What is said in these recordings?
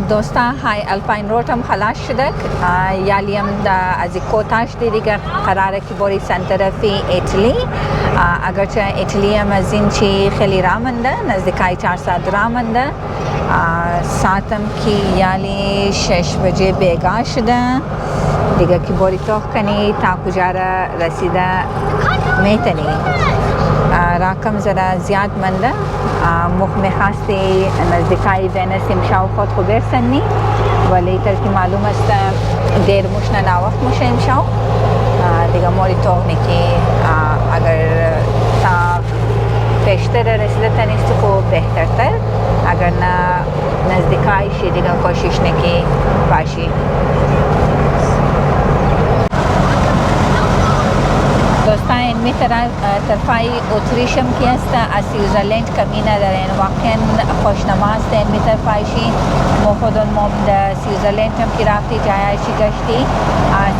دوستا های الپاین روت هم خلاص شدک یالی هم از کوتاش دیگه قراره که بری سنترفی ایتالی اگرچه ایتالی هم از این چی خیلی راه مونده نزدیکای 400 راه مونده ساعتم که یالی 6 بجه بیگاه شده دیگه که بری توخ کنی تا کجا رسیده میتونی راکم زره زیاد مونده مخ میخواستی نزدیکای ونیس امشاو خود خوب برسنی ولی تر که معلوم است دیر موشنه ناوقت موشه امشاو دیگه موری توق نیکی اگر تا پیشتر رسیده تنیست خوب بهترتر اگر نه نزدیکایشی دیگه کوشش نیکی باشی دوستان این میتره طرفای اتریشم که است از سویزرلند کمینه دارین واقعا خوشنما است این میترفایشی ما خودون ما در سویزرلند هم که رفتی جایشی گشتی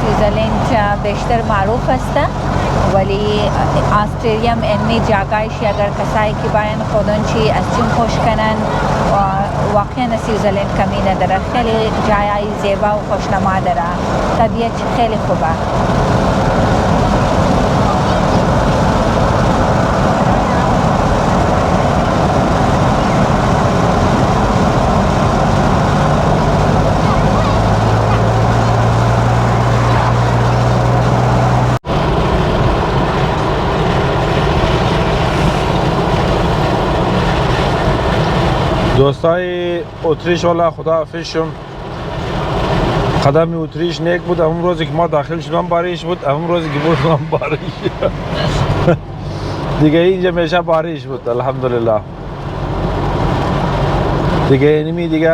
سویزرلند بیشتر معروف است ولی آستریا هم اینمی جاگایشی اگر کسایی که باین خودون چی از چیم خوش کنن واقعا سویزرلند کمینه داره خیلی جایی زیبا و خوشنما داره طبیعت خیلی خوبه دوستای اتریش والا خدا حافظ شم قدم اتریش نیک بود اون روزی که ما داخل شدم باریش بود اون روزی که بودم باریش دیگه اینجا میشه باریش بود الحمدلله دیگه اینمی دیگه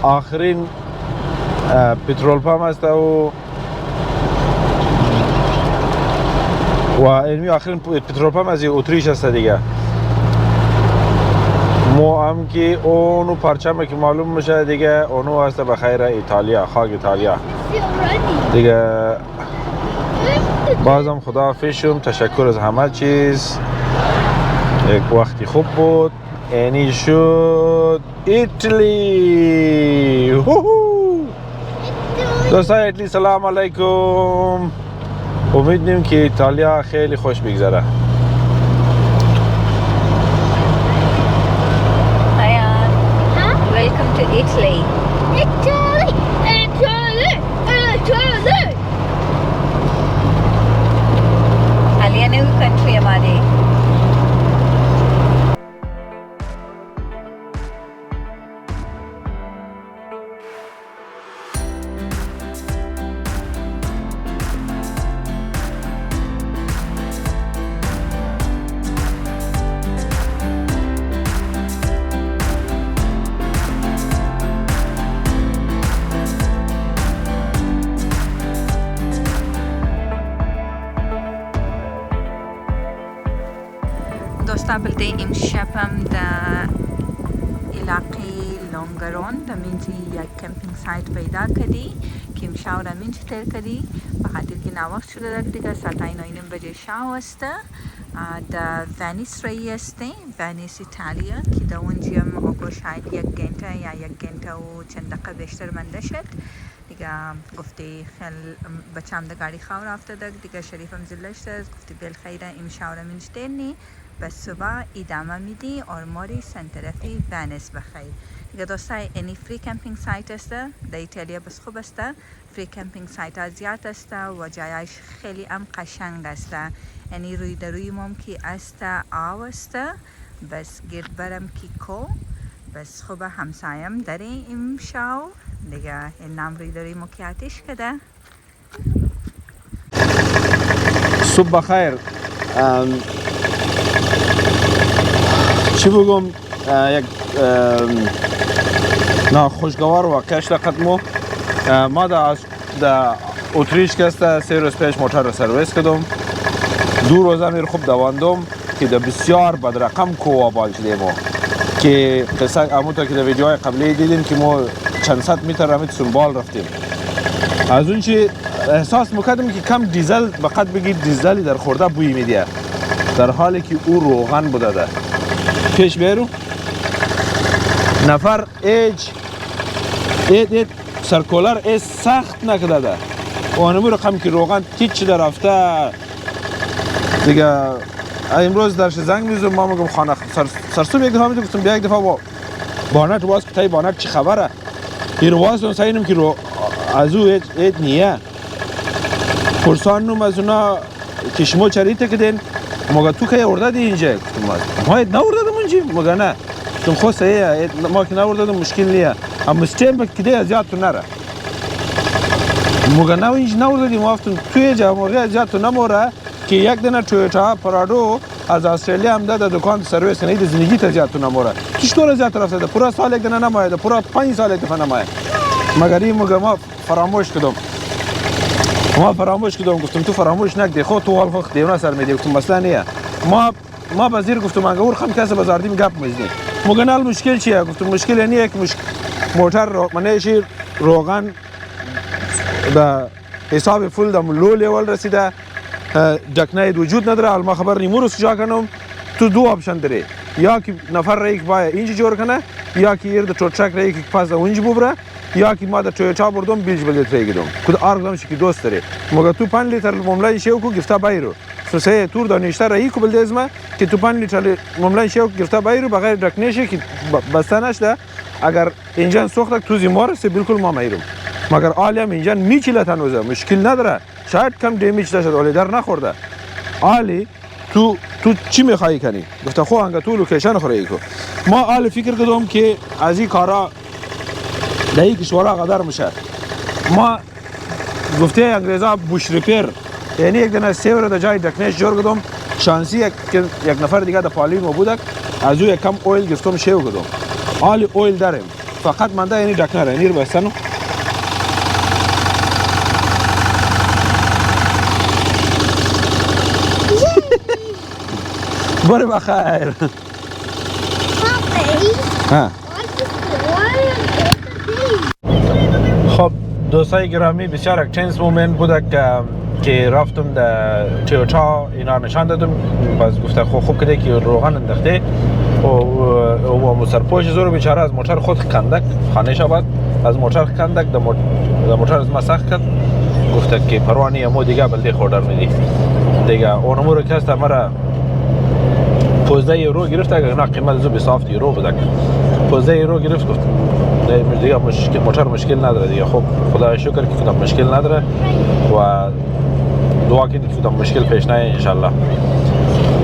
آخرین پترول پمپ است و اینمی آخرین پترول پمپ از اتریش است دیگه مو هم که اونو پرچمه که معلوم میشه دیگه اونو هست بخیر ایتالیا خاک ایتالیا دیگه بازم خدا حافظ شم تشکر از همه چیز یک وقتی خوب بود اینی شد ایتالی دوستای ایتالی سلام علیکم امیدیم که ایتالیا خیلی خوش بگذره Welcome to Italy. Italy, Italy, Italy. حاليا new country हमारे بلده امشب هم در علاقه لونگرون در منجی یک کمپینگ سایت پیدا کردی که امشب را منج تر کردی بخاطر که نوقت شده دیگه ساعت 9 بجه شب است در ونیس رایی هستی ونیس ایتالیا که در اونجا هم اگه شاید یک گنته یا یک گنته و چند دقیقه بیشتر منده شد دیگه گفتی خیل بچم در گاڑی خواه رفته دیگه شریفم زلش داد گفتی بیل خیره امشب را منج تر نی بس صبح ادامه میدی اور موری سنترفی ونیس بخیر دیگه دوستای اینی فری کمپینگ سایت است در ایتالیا بس خوب است فری کمپینگ سایت ها زیاد است و جایش خیلی هم قشنگ است یعنی روی دروی مام کی است آو است بس گرد برم کی کو بس خوب همسایم داری امشاو دیگه این نام روی دروی مو کی آتیش کده صبح بخیر چی بگم یک خوشگوار واقعش قدمو ما در اتریش که است 3 روز پیش موتور را سرویس کردم 2 روز امیر خوب دواندم که در بسیار بدرقم کوه بال شدیم که قصه اموتا که در ویدیوهای قبلی دیدیم که ما چند صد متر امید سنبال رفتیم از اون چی احساس میکردم که کم دیزل بقد بگید دیزلی در خورده بوی میده در حالی که او روغن بوده ده پیش بیرو نفر ایج اید سرکولر از سخت نکده ده آنمو رقم که روغن هیچ در رفته دیگه امروز درش زنگ میزنم ما میگم خانه سرسوب یک دفعه میگم گفتم بیا یک دفعه با بانت واس که تای بانت چی خبره این واس دون سعینم که رو از او اید نیه پرسانم از اونا که شما چریته کدین مگه تو که ارده دی اینجا ما اید نورددم اونجا مگه نه چون خود صحیحه ما که نورددم مشکل نیه اما استیم کده از یاد تو نره مگه نه اینجا نورددیم افتون توی جا مگه از یاد تو نموره که یک دنه تویوتا پرادو از استرالیا هم داده دکان سرویس کنه این زندگی تا زیاد تو نموره چطور زیاد رفته ده پورا سال یک دنه نمایده پورا 5 سال یک دفعه نمایه مگر این مگه ما فراموش کدم گفتم تو فراموش نکدی خود تو حال خود دیونه سر میدی گفتم مثلا نیه ما بازیر گفتم انگار اور خم کاسه بازار دیم گپ مزنی مگه نال مشکل چیه گفتم مشکل نیه که موتور منیشی روغن به حساب فول دم لو لیول رسیده دکنه وجود نداره الان خبر نیمو رو سجا کنم تو دو آپشن داره یا که نفر را یک باید اینجا جور کنه یا که ایر در توچک را یک پاس در اونجا ببره یا که ما در تویوتا بردم بیلج بلیت را گیدم کد آرگدم شکی دوست داره مگه تو 5 لیتر مملای شیو کو گفته بایرو سوسه تور دانشتر را یک بلد ازمه که تو 5 لیتر مملای شیو گفته بایرو بغیر دکنه که بسته نشده اگر انجن سوخت تو زیمار سه بالکل ما میرم مگر عالم انجن میچله تنوزه مشکل نداره شاید کم دیمیج داشته ولی در نخورده عالی تو چی میخوایی کنی گفته خو انگا تو لوکیشن خوری کو ما عالی فکر کردم که از این کارا در این کشورها قدر میشه ما گفته انگریزا بوش ریپیر یعنی یک دنه سیور در جای دکنش جور کردم شانسی یک نفر دیگه در پالیو ما بودک از او یک کم اویل گفتم شیو کردم عالی اویل داریم فقط من ده یعنی دکنه را نیر بستنو باره بخیر خب دوستای گرامی بسیار اکتنس مومنت بوده که رفتم در تویوتا اینا نشان دادم باز گفته خوب کده که روغن انداخته و سرپوش زور بیچاره از موتور خود کندک خانه شباد از موتور کندک در موتور از ما سخت کرد گفته که پروانی امو دیگه بلده خوردر میدی دیگه اونمو رو کسته مرا 15 یورو گرفت اگر نه قیمت زو 27 یورو بود 15 یورو گرفت گفت دیگه موتور مشکل نداره دیگه خب خدا شکر که کدام مشکل نداره و دعا کنید که کدام مشکل پیش نیاد ان شاء الله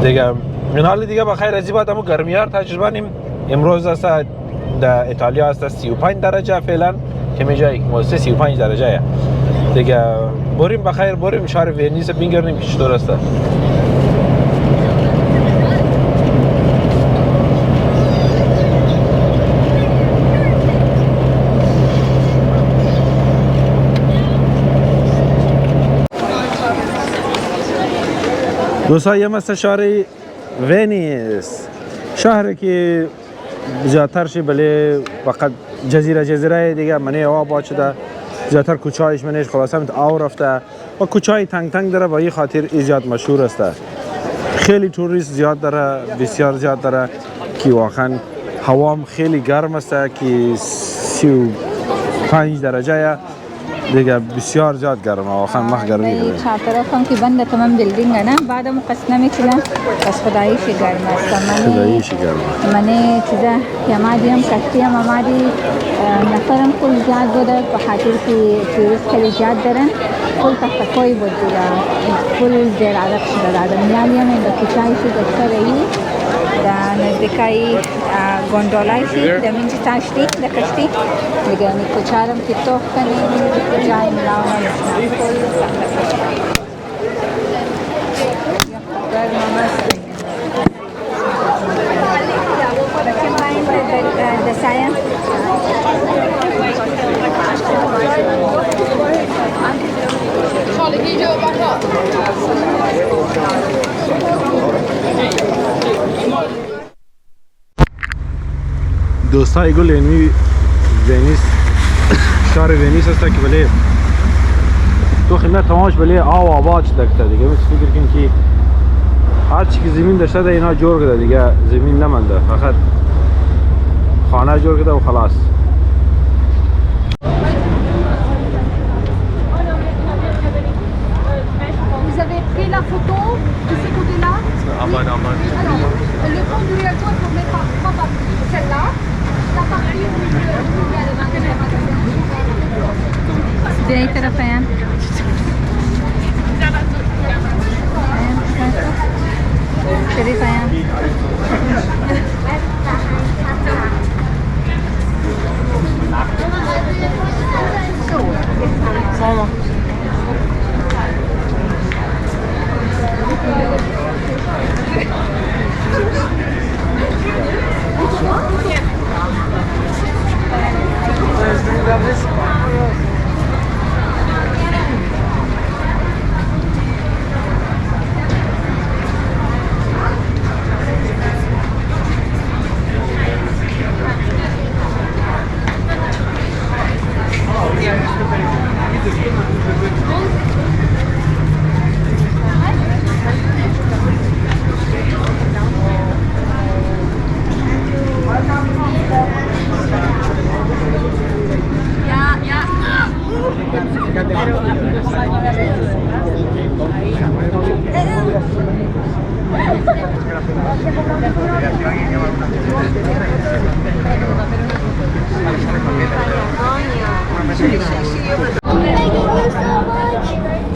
دیگه من حال دیگه بخیر از بعد همو گرمیار تجربه نیم امروز است در ایتالیا است 35 درجه فعلا که میجای 35 درجه دیگه بریم بخیر بریم شهر ونیس بگردیم که چطور است دوستان یه مثل شهر ونیس شهر که زیادتر شی بله فقط جزیره دیگه منی آب شده زیادتر کوچایش منیش خلاصه مت آو رفته و کوچای تنگ داره و این خاطر زیاد مشهور است خیلی توریست زیاد داره بسیار زیاد داره که واقعا هوام خیلی گرم است که 35 درجه دیگه بسیار زیاد گرمه واقعا مخ گرمی داره چهار هم که بنده تمام بلدینگ نه بعد قصد نمیکنم بس خداییش گرم است خداییش گرم منی چیزا که مادیم کشتی هم مادی نفرم کل زیاد بوده به خاطر که توریست خیلی زیاد دارن کل تحت کوی بود کل زیر عدد شده آدم میالی هم به کچایش دکتر ای در نزدیکای گوندولایشی در منجی تاشتی در کشتی دیگه نیکوچارم که توف کنیم جای ملاونا نشنم کل گرم مست the science دوستای گل اینوی ونیس شهر ونیس است که بله تو خدمت تماش بله آباد شده دیگه مثل فکر کن که هر چی که زمین داشته ده اینا جور کرده دیگه زمین نمانده فقط خانه جور کرده و خلاص Safayan. Sharif Ayan. Mama.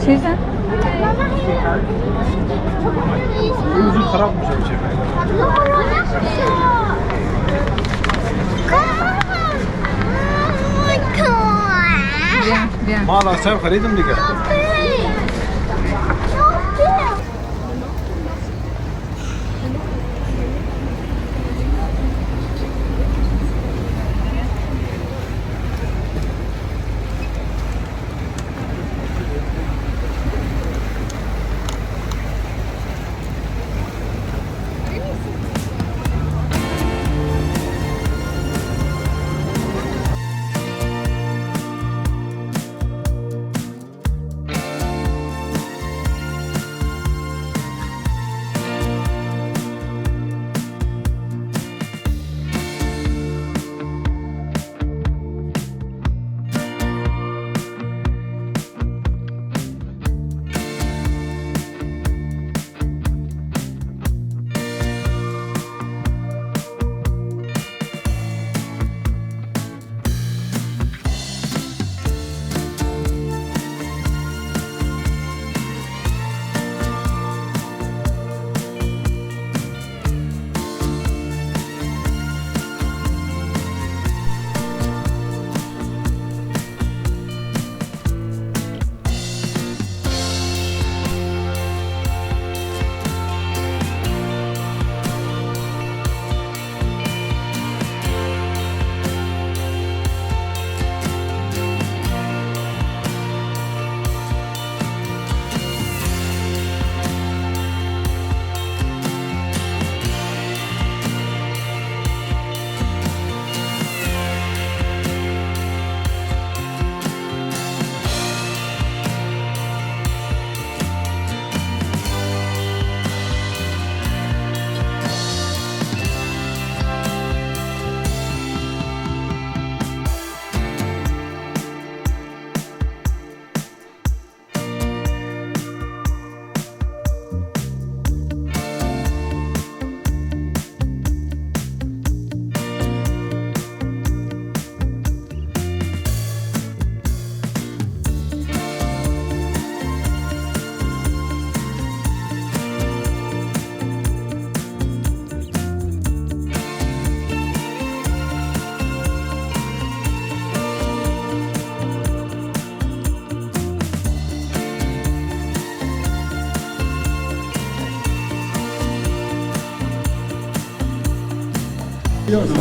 چیزه؟ وجود خراب میشه بشه بیا ما لاسه خریدم دیگه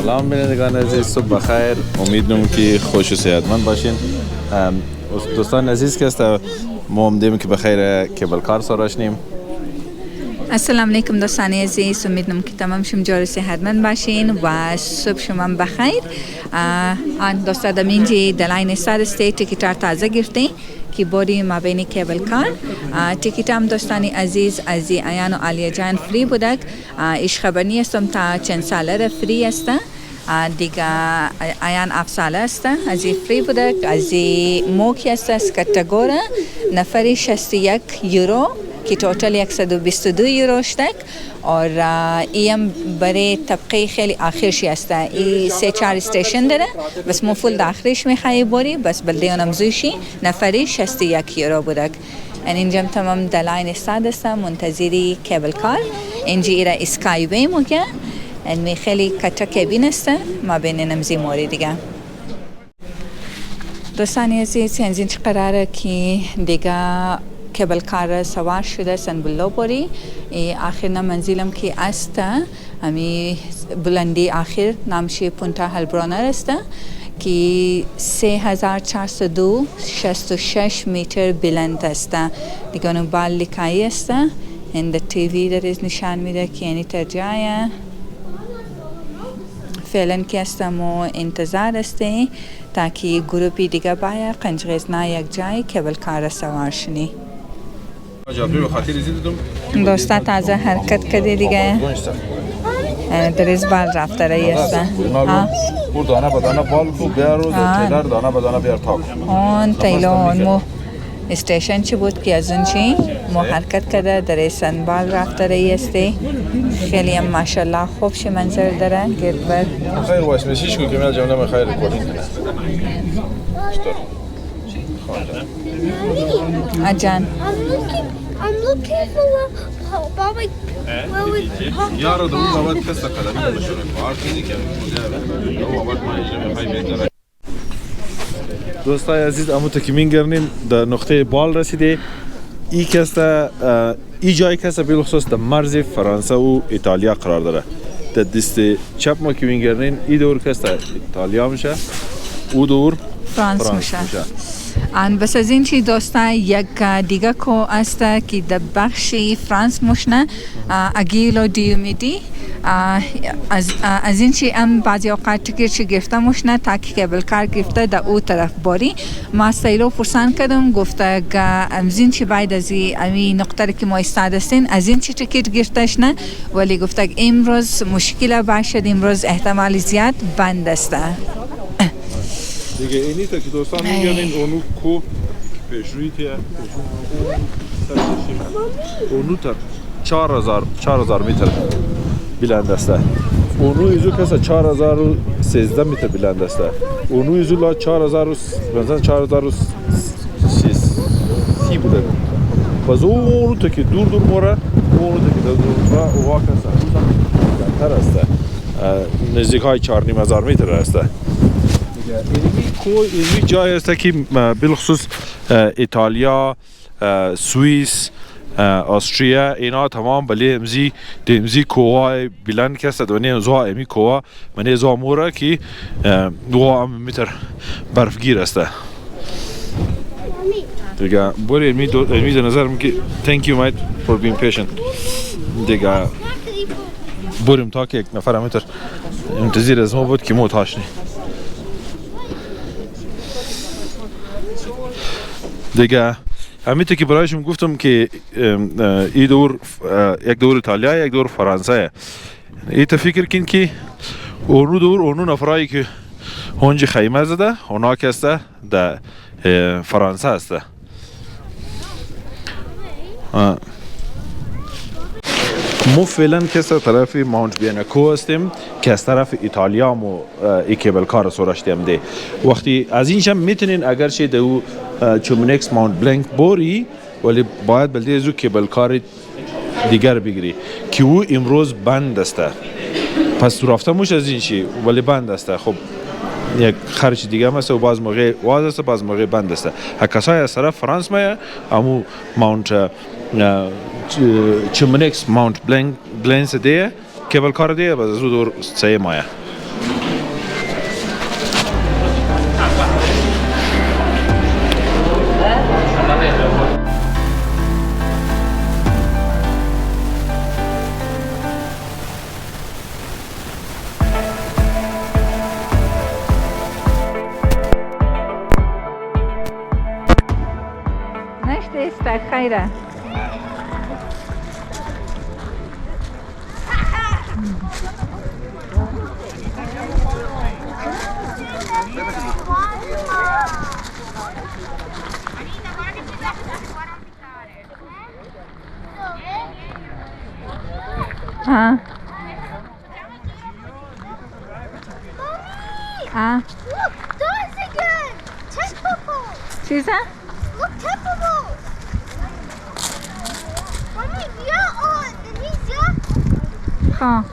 سلام بینندگان عزیز، صبح بخیر. امیدم که خوش و صحتمند باشین. دوستان عزیز که است ما امیدیم که بخیر کیبل کار سراشنیم. السلام علیکم دوستان عزیز، امیدوارم که تمام شما جور صحتمند باشین و صبح شما بخیر. دوستان دمینجی دلاین سر استی تیکیتار تازه گرفتین که بودی مابین کیبل کار. تیکیت هم دوستانی عزیز از ایان و آلیا جان فری بودک. ایش خبر نیستم تا چند ساله را فری است. دیگه ایان 7 ساله است. از فری بودک. از موکی است از کاتگورا نفری 61 یورو که توتال 122 یورو شدک اور ایم برای طبقه خیلی آخرشی است. ای 3-4 استیشن داره بس مو فول داخلش میخوای بری بس بلده اونم زوشی نفری 61 یورو بودک. اینجا تمام دلاین استاد است منتظری کابل کار. اینجا ایرا اسکای وی موگه این خیلی کتا کابین است ما بین نمزی موری دیگه. دوستانی عزیز هنزین چه قراره که دیگه کابل کار سوار شده سن بلو بری. آخر منزلم که است امی بلندی آخر نامشی پونتا هلبرونر است که 3466 متر بلند است. دیگه اون بال لکایی است. این تیوی در نشان میده که یعنی ترجایه. فعلا که استم و انتظار استی تا که گروپی دیگه باید قنجغیزنا یک جای کابل کار سوار شنی. دوستا تازه حرکت کرده دیگه دریز بال رفته رایی است. بور دانه به دانه بال کو بیارو تیلر دانه به دانه بیار تاک اون تیلون مو استیشن چی بود که از اون چی مو حرکت کرده در سنبال رفته رایی استی. خیلی هم ماشالله خوب شی منظر داره گرد بر خیر واسه میشیش کو که من جمله من خیر ریکوردینگ کنه اجان I'm looking for Bobby. یارو دو بابت کسا قدمی بشوره کار کنی که دو بابت ما اجرا میخوای بهتره. دوستای عزیز اما تا که میگردیم در نقطه بال رسیده. ای کسا ای جای کسا بالخصوص در مرز فرانسه و ایتالیا قرار داره. در دست چپ ما که میگردیم ای دور کسا ایتالیا میشه او دور فرانس میشه. آن بس از این چی دوستا یک دیگه کو است که در بخشی فرانس مشنه اگیلو دیومیدی از این چی هم بعضی اوقات تیکت چی گرفته مشنه تا که کابل کار گرفته در او طرف باری. ما سیلو پرسان کردم گفته از این چی باید از این نقطه که ما استاد هستین از این چی تیکت گرفتهش نه ولی گفته امروز مشکل باشد امروز احتمال زیاد بند است. دیگه اینی تا که دوستان میگردین اونو کو پیشرویتیه اونو تا 4000 متر بلند است. اونو ایزو کسا 4013 متر بلند است. اونو ایزو لا 4030 بوده. باز اونو تا که دور موره اونو تا که دور اوها کسا بلندتر است. نزدیک های 4500 متر است. اینی جای است که بالخصوص ایتالیا، سوئیس، استریا اینا تمام بله امزی کوه بلند کست دونه زوا امی کوه منی زوا مورا که 2 متر برفگیر است. دیگه بوری امی در نظر میگه thank you mate for being patient. دیگه بوریم تا که یک نفر متر انتظار از ما بود که موتاش نی. دیگه همیته که برایشون گفتم که ای دور یک دور ایتالیا یک دور فرانسه. ای فکر کن که اونو دور اونو نفرایی که اونجا خیمه زده اونا که است در فرانسه است. ما فعلا که از طرف ماونت بیانکو هستیم که از طرف ایتالیا مو ای کابل کار سورشتیم ده. وقتی از اینجا میتونین اگرچه دو چومنکس ماونت بلانک بوری ولی باید بلده از او کابل کار دیگر بگیری که او امروز بند است. پس تو رفته موش از این چی ولی بند است. خب یک خرچ دیگه هم است و باز موقع واز است باز موقع بند است. هکسای از طرف فرانس میه امو ماونت چومنکس ماونت بلانک دیه کابل کار دیه باز از او دور سه مایه. Está خیره. ها Look, doors again. Typical. چیزه؟ Look, typical. Mommy, yeah, Denise, yeah. خب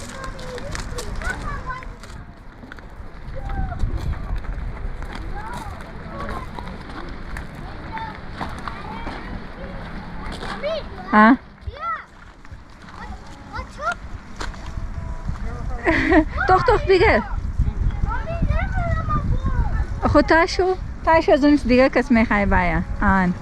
ها doch bigger خود تاشو از اونش دیگه کس میخوای بایا آن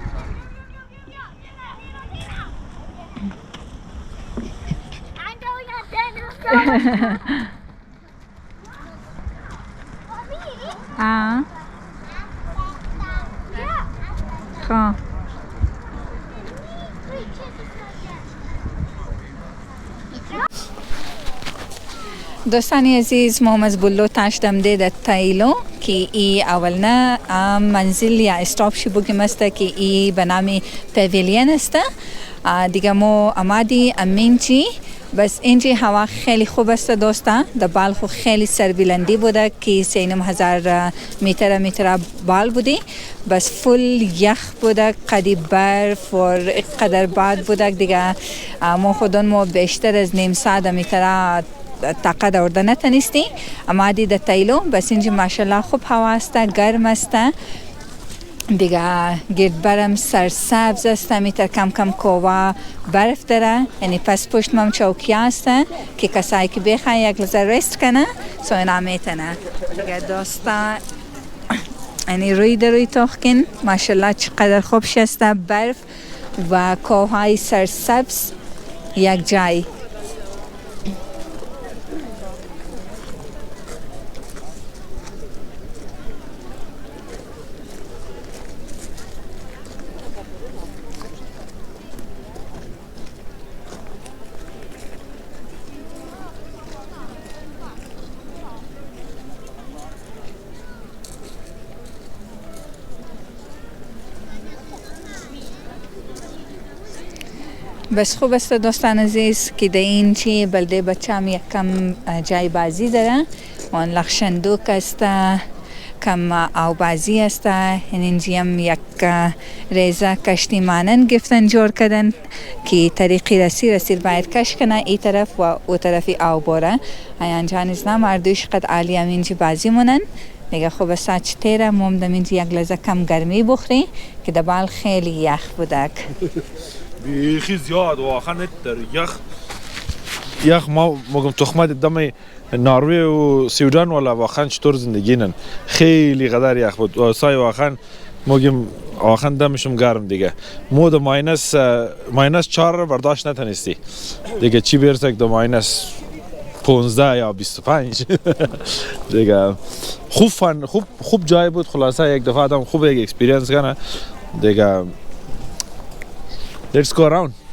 خب دوستانی عزیز ما از بلو تاش دمده در تایلو که ای اولنا منزل یا استاپ شی بگیم است که ای به نام پویلین است دیگه ما آمادی امینچی بس اینجی هوا خیلی خوب است دوستا در بال خو خیلی سربلندی بوده که 3000 متر بال بودی بس فول یخ بوده قدی برف و قدر باد بوده دیگه ما خودون ما بیشتر از نیم ساعت متر طاقت آورده نتونستی اما در تایلو بس اینجا ماشاءالله خوب هوا است گرم است دیگه گرد برم سرسبز است میتر کم کم کوه برف داره یعنی پس پشت مام چوکی است که کسایی که بخواه یک لحظه رست کنه سو اینا میتونه دیگه دوستا یعنی روی در روی توخکن ماشاءالله چقدر خوب شسته برف و کوه های سرسبز یک جای بس خوب است دوستان عزیز که در این چی بلده بچه هم یک کم جای بازی داره وان لخشندوک است کم آو بازی است اینجا هم یک ریزه کشتی مانند گفتن جور کردن که طریقی رسیر باید کش کنه ای طرف و او طرفی آو باره اینجا نزنم اردوش قد عالی هم اینجا بازی مونن دیگه خوب است چه تیره مومدم اینجا یک لحظه کم گرمی بخوری که دبال خیلی یخ بودک بیخی زیاد واقعا در یخ ما مگم تخمه دم نروژ و سویدن ولا واقعا چطور زندگی نن خیلی قدر یخ بود سای واقعا مگم واقعا دمشم گرم دیگه مود ماینس 4 برداشت نتونستی دیگه چی برسه که ماینس 15 یا 25 دیگه خوب جای بود خلاصه یک دفعه آدم خوب یک اکسپریانس کنه دیگه let's go around